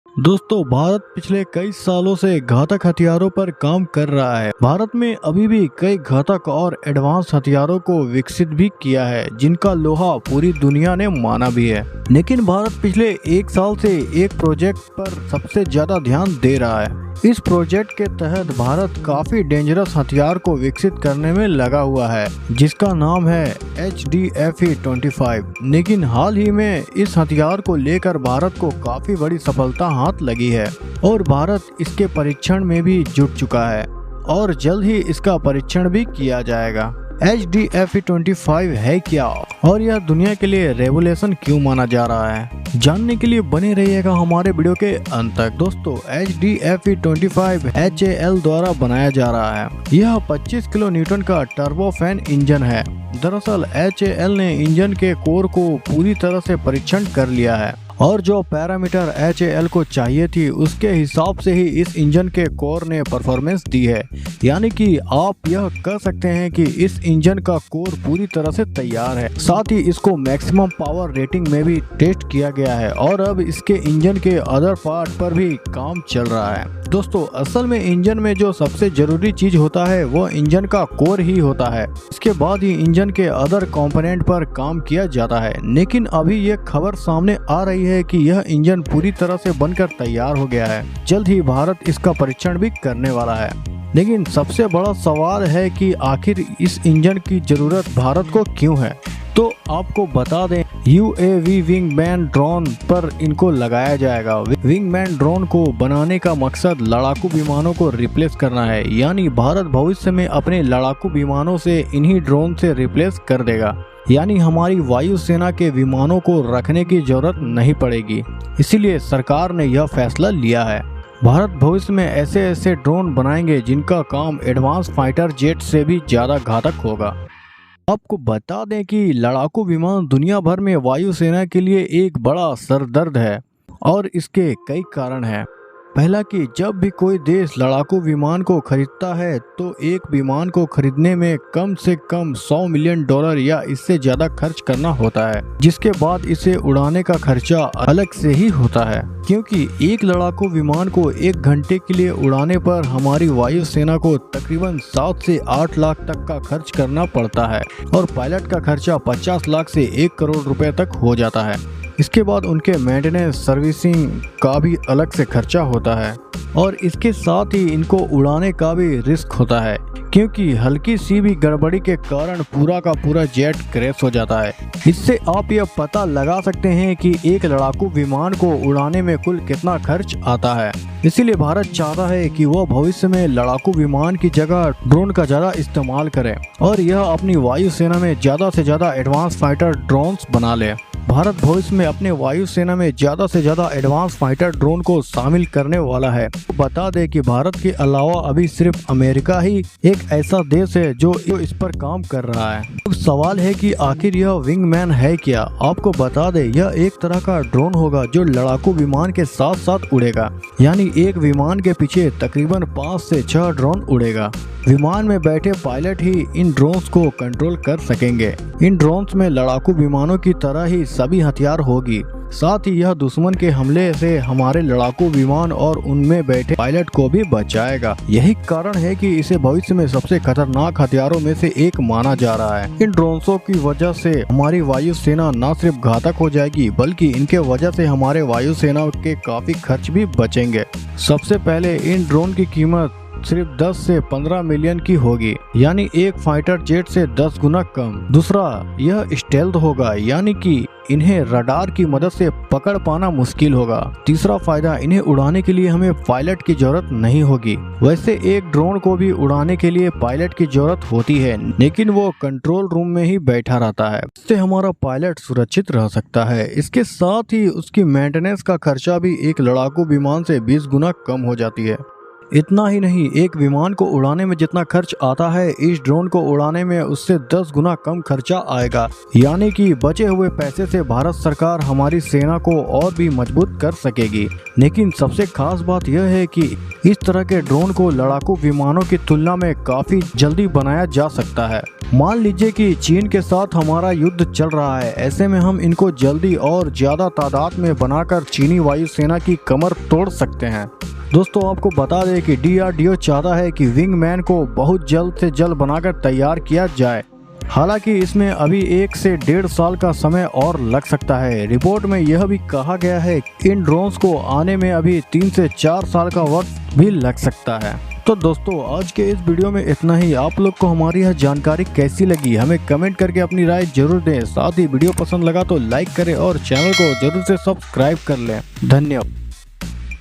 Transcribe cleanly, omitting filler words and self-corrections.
दोस्तों, भारत पिछले कई सालों से घातक हथियारों पर काम कर रहा है। भारत में अभी भी कई घातक और एडवांस हथियारों को विकसित भी किया है, जिनका लोहा पूरी दुनिया ने माना भी है। लेकिन भारत पिछले एक साल से एक प्रोजेक्ट पर सबसे ज्यादा ध्यान दे रहा है। इस प्रोजेक्ट के तहत भारत काफी डेंजरस हथियार को विकसित करने में लगा हुआ है, जिसका नाम है HDFE-25। लेकिन हाल ही में इस हथियार को लेकर भारत को काफी बड़ी सफलता हाथ लगी है और भारत इसके परीक्षण में भी जुट चुका है और जल्द ही इसका परीक्षण भी किया जाएगा। HDFE-25 है क्या और यह दुनिया के लिए रेवोल्यूशन क्यों माना जा रहा है, जानने के लिए बने रहिएगा हमारे वीडियो के अंत तक। दोस्तों, HDFE-25 HAL द्वारा बनाया जा रहा है। यह 25 किलो न्यूटन का टर्बोफैन इंजन है। दरअसल HAL ने इंजन के कोर को पूरी तरह से परीक्षण कर लिया है और जो पैरामीटर HAL को चाहिए थी उसके हिसाब से ही इस इंजन के कोर ने परफॉर्मेंस दी है। यानी कि आप यह कह सकते हैं कि इस इंजन का कोर पूरी तरह से तैयार है। साथ ही इसको मैक्सिमम पावर रेटिंग में भी टेस्ट किया गया है और अब इसके इंजन के अदर पार्ट पर भी काम चल रहा है। दोस्तों, असल में इंजन में जो सबसे जरूरी चीज होता है वो इंजन का कोर ही होता है। इसके बाद ही इंजन के अदर कंपोनेंट पर काम किया जाता है। लेकिन अभी ये खबर सामने आ रही है कि यह इंजन पूरी तरह से बनकर तैयार हो गया है। जल्द ही भारत इसका परीक्षण भी करने वाला है। लेकिन सबसे बड़ा सवाल है कि आखिर इस इंजन की जरूरत भारत को क्यों है। तो आपको बता दें, UAV विंगमैन ड्रोन पर इनको लगाया जाएगा। विंगमैन ड्रोन को बनाने का मकसद लड़ाकू विमानों को रिप्लेस करना है। यानी भारत भविष्य में अपने लड़ाकू विमानों से इन्हीं ड्रोन से रिप्लेस कर देगा। यानी हमारी वायुसेना के विमानों को रखने की जरूरत नहीं पड़ेगी। इसीलिए सरकार ने यह फैसला लिया है। भारत भविष्य में ऐसे ऐसे ड्रोन बनाएंगे जिनका काम एडवांस फाइटर जेट से भी ज्यादा घातक होगा। आपको बता दें कि लड़ाकू विमान दुनिया भर में वायुसेना के लिए एक बड़ा सरदर्द है और इसके कई कारण हैं। पहला कि जब भी कोई देश लड़ाकू विमान को खरीदता है तो एक विमान को खरीदने में कम से कम $100 मिलियन या इससे ज्यादा खर्च करना होता है, जिसके बाद इसे उड़ाने का खर्चा अलग से ही होता है। क्योंकि एक लड़ाकू विमान को 1 घंटे के लिए उड़ाने पर हमारी वायुसेना को तकरीबन 7 से 8 लाख तक का खर्च करना पड़ता है और पायलट का खर्चा 50 लाख से 1 करोड़ रुपए तक हो जाता है। इसके बाद उनके मेंटेनेंस सर्विसिंग का भी अलग से खर्चा होता है और इसके साथ ही इनको उड़ाने का भी रिस्क होता है, क्योंकि हल्की सी भी गड़बड़ी के कारण पूरा का पूरा जेट क्रैश हो जाता है। इससे आप यह पता लगा सकते हैं कि एक लड़ाकू विमान को उड़ाने में कुल कितना खर्च आता है। इसीलिए भारत चाहता है कि वह भविष्य में लड़ाकू विमान की जगह ड्रोन का ज्यादा इस्तेमाल करे और यह अपनी वायुसेना में ज्यादा से ज्यादा एडवांस फाइटर ड्रोन्स बना ले। भारत भविष्य में अपने वायुसेना में ज्यादा से ज्यादा एडवांस फाइटर ड्रोन को शामिल करने वाला है। बता दें कि भारत के अलावा अभी सिर्फ अमेरिका ही एक ऐसा देश है जो इस पर काम कर रहा है। अब सवाल है कि आखिर यह विंगमैन है क्या। आपको बता दें, यह एक तरह का ड्रोन होगा जो लड़ाकू विमान के साथ साथ उड़ेगा। यानी एक विमान के पीछे तकरीबन 5 से 6 ड्रोन उड़ेगा। विमान में बैठे पायलट ही इन ड्रोन्स को कंट्रोल कर सकेंगे। इन ड्रोन्स में लड़ाकू विमानों की तरह ही सभी हथियार होगी। साथ ही यह दुश्मन के हमले से हमारे लड़ाकू विमान और उनमें बैठे पायलट को भी बचाएगा। यही कारण है कि इसे भविष्य में सबसे खतरनाक हथियारों में से एक माना जा रहा है। इन ड्रोन्सों की वजह से हमारी वायुसेना न सिर्फ घातक हो जाएगी, बल्कि इनके वजह से हमारे वायुसेना के काफी खर्च भी बचेंगे। सबसे पहले इन ड्रोन की कीमत सिर्फ 10 से 15 मिलियन की होगी, यानी एक फाइटर जेट से 10 गुना कम। दूसरा, यह स्टेल्थ होगा, यानी कि इन्हें रडार की मदद से पकड़ पाना मुश्किल होगा। तीसरा फायदा, इन्हें उड़ाने के लिए हमें पायलट की जरूरत नहीं होगी। वैसे एक ड्रोन को भी उड़ाने के लिए पायलट की जरूरत होती है, लेकिन वो कंट्रोल रूम में ही बैठा रहता है। इससे हमारा पायलट सुरक्षित रह सकता है। इसके साथ ही उसकी मेंटेनेंस का खर्चा भी एक लड़ाकू विमान से 20 गुना कम हो जाती है। इतना ही नहीं, एक विमान को उड़ाने में जितना खर्च आता है, इस ड्रोन को उड़ाने में उससे 10 गुना कम खर्चा आएगा। यानी कि बचे हुए पैसे से भारत सरकार हमारी सेना को और भी मजबूत कर सकेगी। लेकिन सबसे खास बात यह है कि इस तरह के ड्रोन को लड़ाकू विमानों की तुलना में काफी जल्दी बनाया जा सकता है। मान लीजिए कि चीन के साथ हमारा युद्ध चल रहा है, ऐसे में हम इनको जल्दी और ज्यादा तादाद में बनाकर चीनी वायुसेना की कमर तोड़ सकते हैं। दोस्तों, आपको बता दें कि DRDO चाहता है कि विंगमैन को बहुत जल्द से जल्द बनाकर तैयार किया जाए। हालांकि इसमें अभी 1 से 1.5 साल का समय और लग सकता है। रिपोर्ट में यह भी कहा गया है कि इन ड्रोन्स को आने में अभी 3 से 4 साल का वक्त भी लग सकता है। तो दोस्तों, आज के इस वीडियो में इतना ही। आप लोग को हमारी यह जानकारी कैसी लगी हमें कमेंट करके अपनी राय जरूर दें। साथ ही वीडियो पसंद लगा तो लाइक करें और चैनल को जरूर से सब्सक्राइब कर लें। धन्यवाद।